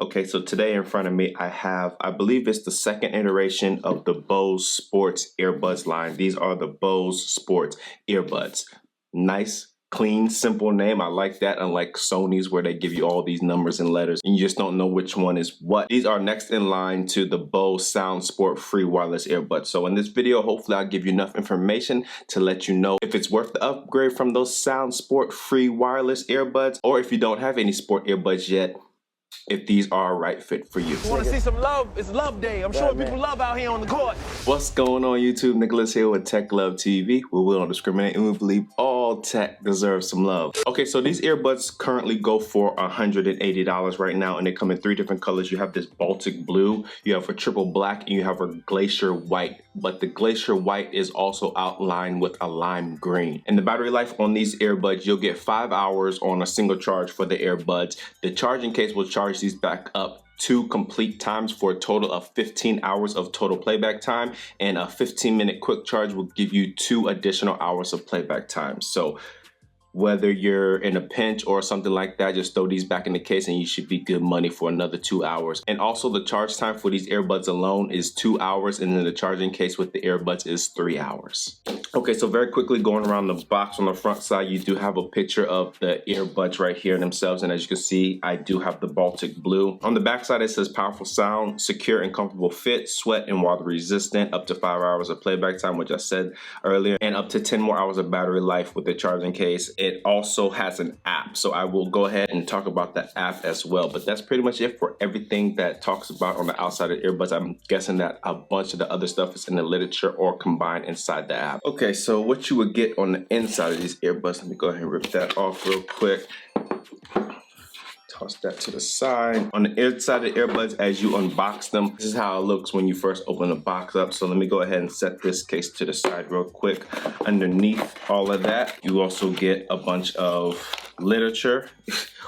Okay, so today in front of me, I believe it's the second iteration of the Bose Sports Earbuds line. These are the Bose Sports Earbuds. Nice, clean, simple name. I like that, unlike Sony's where they give you all these numbers and letters and you just don't know which one is what. These are next in line to the Bose Sound Sport Free Wireless Earbuds. So in this video, hopefully I'll give you enough information to let you know if it's worth the upgrade from those Sound Sport Free Wireless Earbuds, or if you don't have any sport earbuds yet, if these are a right fit for you. You want to see some love? It's Love Day. I'm showing people love out here on the court. What's going on YouTube? Nicholas here with Tech Love TV, where we don't discriminate and we believe all tech deserves some love. Okay, so these earbuds currently go for $180 right now, and they come in 3 different colors. You have this Baltic blue, you have a triple black, and you have a glacier white. But the glacier white is also outlined with a lime green. And the battery life on these earbuds, you'll get 5 hours on a single charge for the earbuds. The charging case will charge these back up 2 complete times for a total of 15 hours of total playback time, and a 15-minute quick charge will give you 2 additional hours of playback time. So whether you're in a pinch or something like that, just throw these back in the case and you should be good money for another 2 hours. And also the charge time for these earbuds alone is 2 hours, and then the charging case with the earbuds is 3 hours. Okay, so very quickly going around the box, on the front side, you do have a picture of the earbuds right here themselves. And as you can see, I do have the Baltic blue. On the back side, it says powerful sound, secure and comfortable fit, sweat and water resistant, up to 5 hours of playback time, which I said earlier, and up to 10 more hours of battery life with the charging case. It also has an app, so I will go ahead and talk about the app as well. But that's pretty much it for everything that talks about on the outside of earbuds. I'm guessing that a bunch of the other stuff is in the literature or combined inside the app. Okay, so what you would get on the inside of these earbuds, let me go ahead and rip that off real quick. Toss that to the side. On the inside of the earbuds, as you unbox them, this is how it looks when you first open the box up. So let me go ahead and set this case to the side real quick. Underneath all of that, you also get a bunch of literature.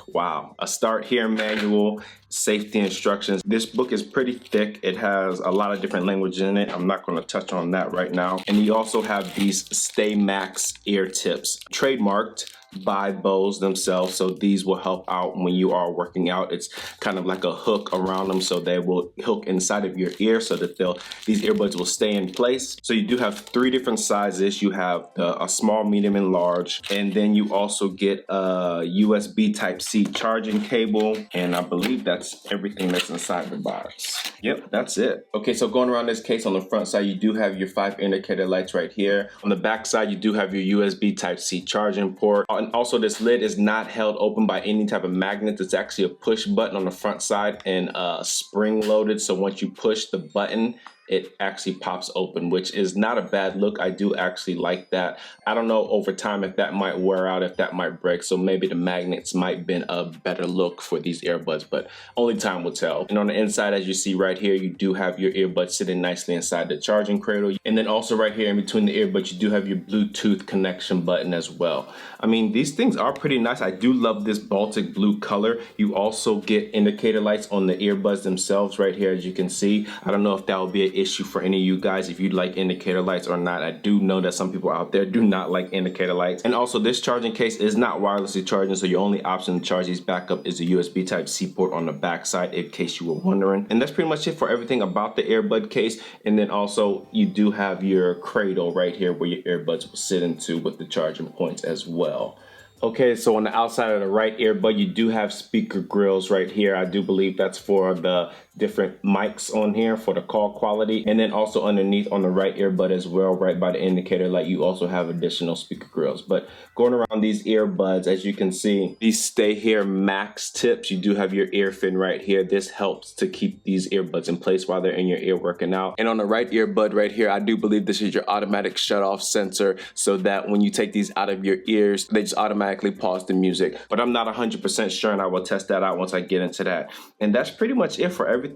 Wow, a start here manual, safety instructions. This book is pretty thick. It has a lot of different languages in it. I'm not going to touch on that right now. And you also have these Stay Max ear tips, trademarked by Bose themselves, so these will help out when you are working out. It's kind of like a hook around them, so they will hook inside of your ear so that these earbuds will stay in place. So you do have 3 different sizes. You have a small, medium, and large, and then you also get a USB Type-C charging cable, and I believe that's everything that's inside the box. Yep, that's it. Okay, so going around this case, on the front side, you do have your 5 indicator lights right here. On the back side, you do have your USB Type-C charging port. And also, this lid is not held open by any type of magnet. It's actually a push button on the front side and spring loaded. So once you push the button, it actually pops open, which is not a bad look. I do actually like that. I don't know over time if that might wear out, if that might break. So maybe the magnets might have been a better look for these earbuds, but only time will tell. And on the inside, as you see right here, you do have your earbuds sitting nicely inside the charging cradle. And then also right here in between the earbuds, you do have your Bluetooth connection button as well. I mean, these things are pretty nice. I do love this Baltic blue color. You also get indicator lights on the earbuds themselves right here, as you can see. I don't know if that will be an issue for any of you guys if you like indicator lights or not. I do know that some people out there do not like indicator lights. And also, this charging case is not wirelessly charging, so your only option to charge these back up is a USB Type-C port on the back side, in case you were wondering. And that's pretty much it for everything about the earbud case. And then also, you do have your cradle right here where your earbuds will sit into with the charging points as well. Okay, so on the outside of the right earbud, you do have speaker grills right here. I do believe that's for the different mics on here for the call quality. And then also underneath on the right earbud as well, right by the indicator light, you also have additional speaker grills. But going around these earbuds, as you can see, these Stay Here Max tips, you do have your ear fin right here. This helps to keep these earbuds in place while they're in your ear working out. And on the right earbud right here, I do believe this is your automatic shut off sensor, so that when you take these out of your ears, they just automatically pause the music. But I'm not 100% sure, and I will test that out once I get into that. And that's pretty much it for everything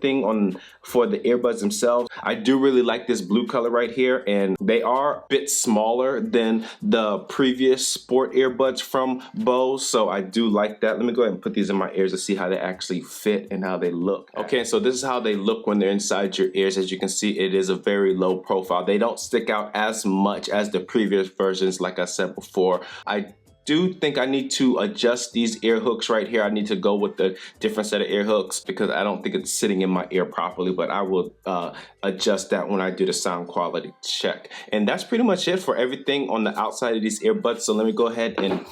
for the earbuds themselves. I do really like this blue color right here, and they are a bit smaller than the previous sport earbuds from Bose, so I do like that. Let me go ahead and put these in my ears to see how they actually fit and how they look. Okay, so this is how they look when they're inside your ears. As you can see, it is a very low profile. They don't stick out as much as the previous versions, like I said before. I do think I need to adjust these ear hooks right here. I need to go with the different set of ear hooks because I don't think it's sitting in my ear properly, but I will adjust that when I do the sound quality check. And that's pretty much it for everything on the outside of these earbuds. So let me go ahead and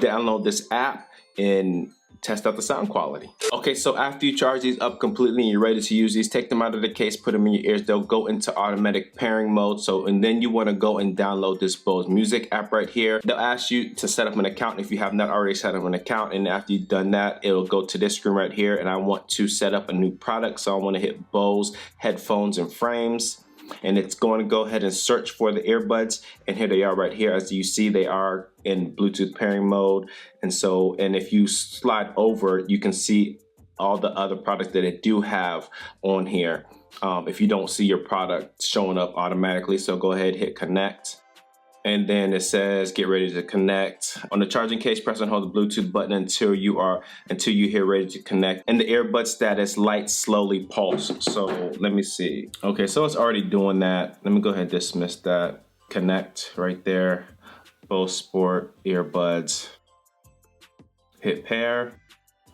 download this app and test out the sound quality. Okay, so after you charge these up completely and you're ready to use these, take them out of the case, put them in your ears. They'll go into automatic pairing mode. And then you want to go and download this Bose Music app right here. They'll ask you to set up an account if you have not already set up an account. And after you've done that, it'll go to this screen right here. And I want to set up a new product. So I want to hit Bose headphones and frames. And it's going to go ahead and search for the earbuds, and here they are right here. As you see, they are in Bluetooth pairing mode. And if you slide over, you can see all the other products that it do have on here. If you don't see your product showing up automatically, so go ahead, hit connect. And then it says, get ready to connect. On the charging case, press and hold the Bluetooth button until you hear ready to connect. And the earbud status light slowly pulse. So let me see. Okay, so it's already doing that. Let me go ahead and dismiss that. Connect right there. Bose Sport earbuds. Hit pair.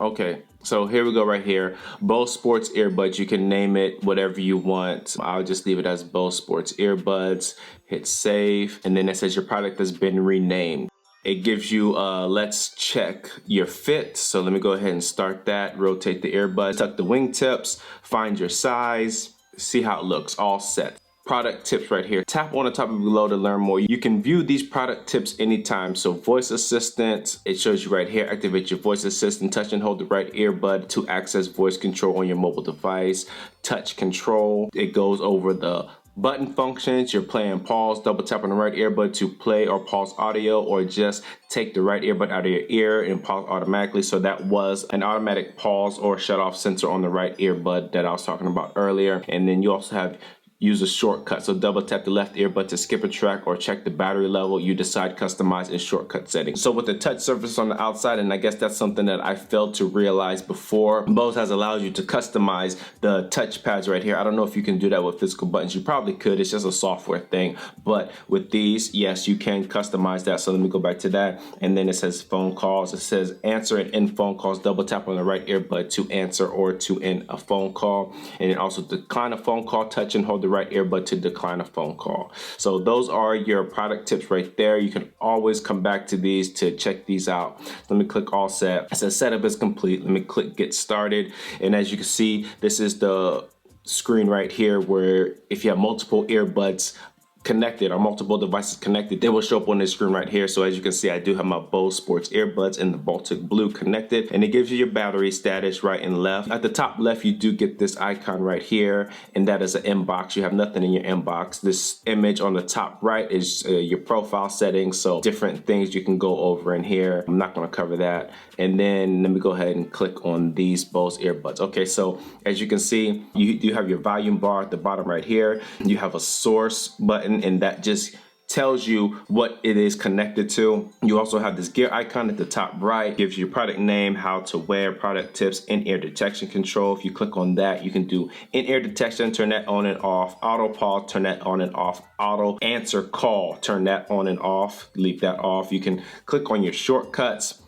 Okay, so here we go right here. Bose Sports earbuds. You can name it whatever you want. I'll just leave it as Bose Sports earbuds. Hit save, and then it says your product has been renamed. It gives you let's check your fit. So let me go ahead and start that. Rotate the earbuds, tuck the wingtips, find your size, see how it looks, all set. Product tips right here. Tap on the top of below to learn more. You can view these product tips anytime. So voice assistant, it shows you right here. Activate your voice assistant. Touch and hold the right earbud to access voice control on your mobile device. Touch control, it goes over the button functions. You're playing pause, double tap on the right earbud to play or pause audio, or just take the right earbud out of your ear and pause automatically. So that was an automatic pause or shut off sensor on the right earbud that I was talking about earlier. And then you also have use a shortcut. So double tap the left earbud to skip a track or check the battery level. You decide customize and shortcut settings. So with the touch surface on the outside, and I guess that's something that I failed to realize before, Bose has allowed you to customize the touch pads right here. I don't know if you can do that with physical buttons. You probably could. It's just a software thing. But with these, yes, you can customize that. So let me go back to that. And then it says phone calls. It says answer and end phone calls. Double tap on the right earbud to answer or to end a phone call. And then also decline a phone call, touch and hold the right earbud to decline a phone call. So those are your product tips right there. You can always come back to these to check these out. Let me click all set. It says setup is complete. Let me click get started. And as you can see, this is the screen right here where if you have multiple earbuds connected or multiple devices connected, they will show up on this screen right here. So as you can see, I do have my Bose Sports earbuds in the Baltic blue connected, and it gives you your battery status right and left. At the top left, you do get this icon right here, and that is an inbox. You have nothing in your inbox. This image on the top right is your profile settings, so different things you can go over in here. I'm not going to cover that. And then let me go ahead and click on these Bose earbuds. Okay, so as you can see, you do have your volume bar at the bottom right here. You have a source button, and that just tells you what it is connected to. You also have this gear icon at the top right, gives you your product name, how to wear, product tips, in-ear detection control. If you click on that, you can do in-ear detection, turn that on and off, auto pause, turn that on and off, auto answer call, turn that on and off, leave that off. You can click on your shortcuts.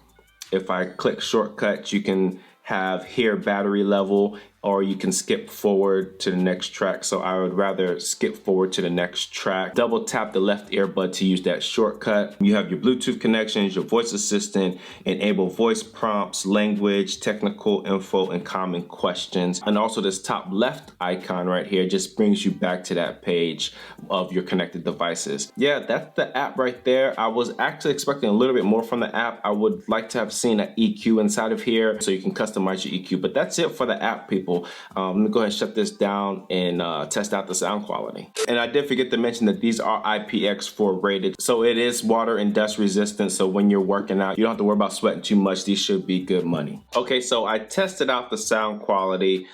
If I click shortcuts, you can have here battery level, or you can skip forward to the next track. So I would rather skip forward to the next track. Double tap the left earbud to use that shortcut. You have your Bluetooth connections, your voice assistant, enable voice prompts, language, technical info, and common questions. And also this top left icon right here just brings you back to that page of your connected devices. Yeah, that's the app right there. I was actually expecting a little bit more from the app. I would like to have seen an EQ inside of here so you can customize your EQ, but that's it for the app, people. Let me go ahead and shut this down and test out the sound quality. And I did forget to mention that these are IPX4 rated, so it is water and dust resistant. So when you're working out, you don't have to worry about sweating too much. These should be good money. Okay, so I tested out the sound quality.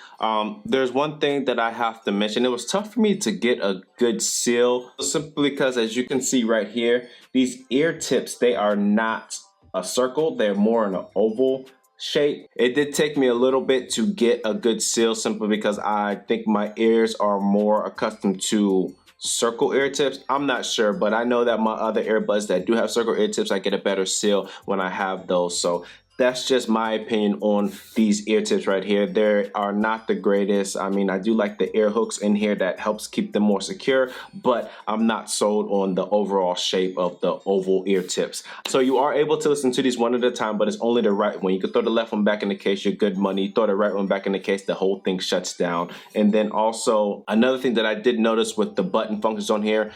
There's one thing that I have to mention. It was tough for me to get a good seal, simply because, as you can see right here, these ear tips, they are not a circle. They're more in an oval shape. It did take me a little bit to get a good seal, simply because I think my ears are more accustomed to circle ear tips. I'm not sure, but I know that my other earbuds that do have circle ear tips, I get a better seal when I have those. So that's just my opinion on these ear tips right here. They are not the greatest. I mean, I do like the ear hooks in here that helps keep them more secure, but I'm not sold on the overall shape of the oval ear tips. So you are able to listen to these one at a time, but it's only the right one. You can throw the left one back in the case, you're good money. You throw the right one back in the case, the whole thing shuts down. And then also another thing that I did notice with the button functions on here,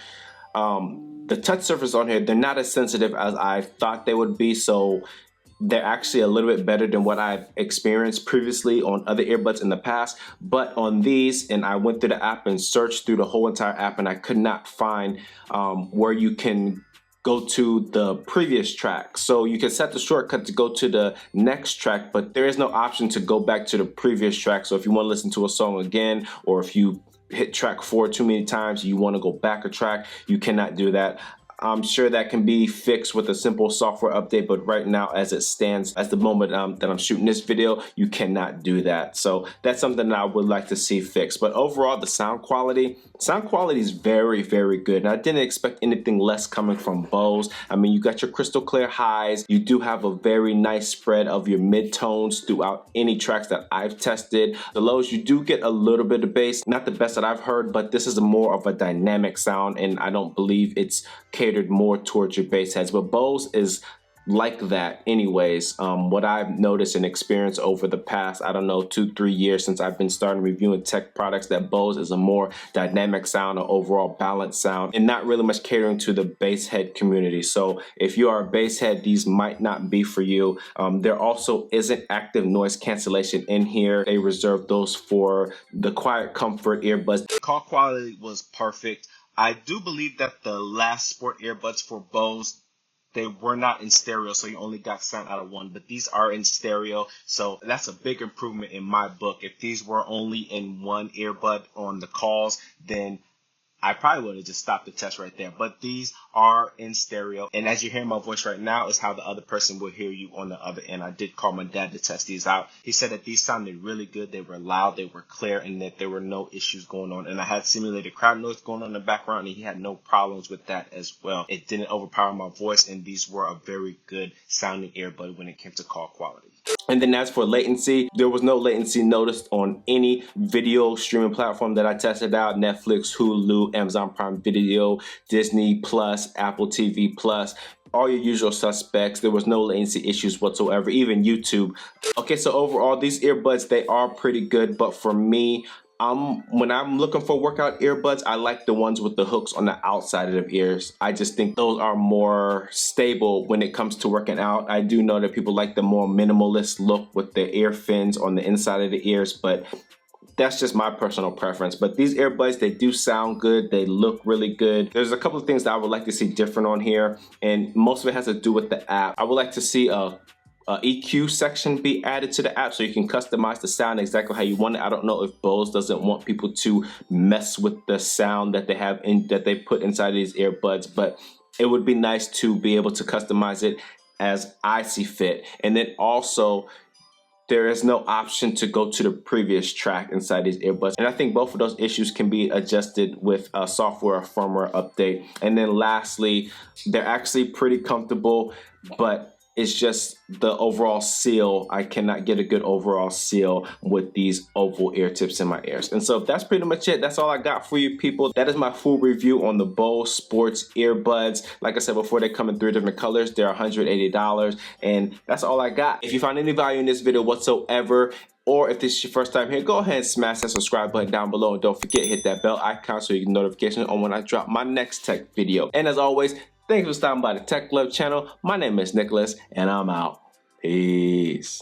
the touch surface on here, they're not as sensitive as I thought they would be. So they're actually a little bit better than what I've experienced previously on other earbuds in the past. But on these, and I went through the app and searched through the whole entire app, and I could not find where you can go to the previous track. So you can set the shortcut to go to the next track, but there is no option to go back to the previous track. So if you want to listen to a song again, or if you hit track 4 too many times, you want to go back a track, you cannot do that. I'm sure that can be fixed with a simple software update, but right now, as it stands, at the moment that I'm shooting this video, you cannot do that. So that's something that I would like to see fixed. But overall, the sound quality is very, very good. And I didn't expect anything less coming from Bose. I mean, you got your crystal clear highs. You do have a very nice spread of your mid-tones throughout any tracks that I've tested. The lows, you do get a little bit of bass. Not the best that I've heard, but this is more of a dynamic sound, and I don't believe it's catered more towards your bass heads. But Bose is like that anyways. What I've noticed and experienced over the past, I don't know, 2-3 years since I've been starting reviewing tech products, that Bose is a more dynamic sound, or overall balanced sound, and not really much catering to the bass head community. So if you are a bass head, these might not be for you. There also isn't active noise cancellation in here. They reserve those for the quiet comfort earbuds. Call quality was perfect. I do believe that the last sport earbuds for Bose, they were not in stereo, so you only got sound out of one, but these are in stereo, so that's a big improvement in my book. If these were only in one earbud on the calls, then I probably would have just stopped the test right there. But these are in stereo, and as you hear my voice right now is how the other person will hear you on the other end. I did call my dad to test these out. He said that these sounded really good. They were loud, they were clear, and that there were no issues going on. And I had simulated crowd noise going on in the background, and he had no problems with that as well. It didn't overpower my voice, and these were a very good sounding earbud when it came to call quality. And then as for latency, there was no latency noticed on any video streaming platform that I tested out: Netflix, Hulu, Amazon Prime Video, Disney Plus, Apple TV Plus, all your usual suspects. There was no latency issues whatsoever, even YouTube. Okay, so overall, these earbuds, they are pretty good, but for me, when I'm looking for workout earbuds, I like the ones with the hooks on the outside of the ears. I just think those are more stable when it comes to working out. I do know that people like the more minimalist look with the ear fins on the inside of the ears, but that's just my personal preference. But these earbuds, they do sound good. They look really good. There's a couple of things that I would like to see different on here, and most of it has to do with the app. I would like to see a EQ section be added to the app so you can customize the sound exactly how you want it. I don't know if Bose doesn't want people to mess with the sound that they have that they put inside these earbuds, but it would be nice to be able to customize it as I see fit. And then also, there is no option to go to the previous track inside these earbuds. And I think both of those issues can be adjusted with a software or firmware update. And then lastly, they're actually pretty comfortable, but it's just the overall seal. I cannot get a good overall seal with these oval ear tips in my ears. And so that's pretty much it. That's all I got for you people. That is my full review on the Bose Sports earbuds. Like I said before, they come in 3 different colors. They're $180, and that's all I got. If you found any value in this video whatsoever, or if this is your first time here, go ahead and smash that subscribe button down below, and don't forget, hit that bell icon so you get notifications on when I drop my next tech video. And as always, thanks for stopping by the Tech Love channel. My name is Nicholas, and I'm out. Peace.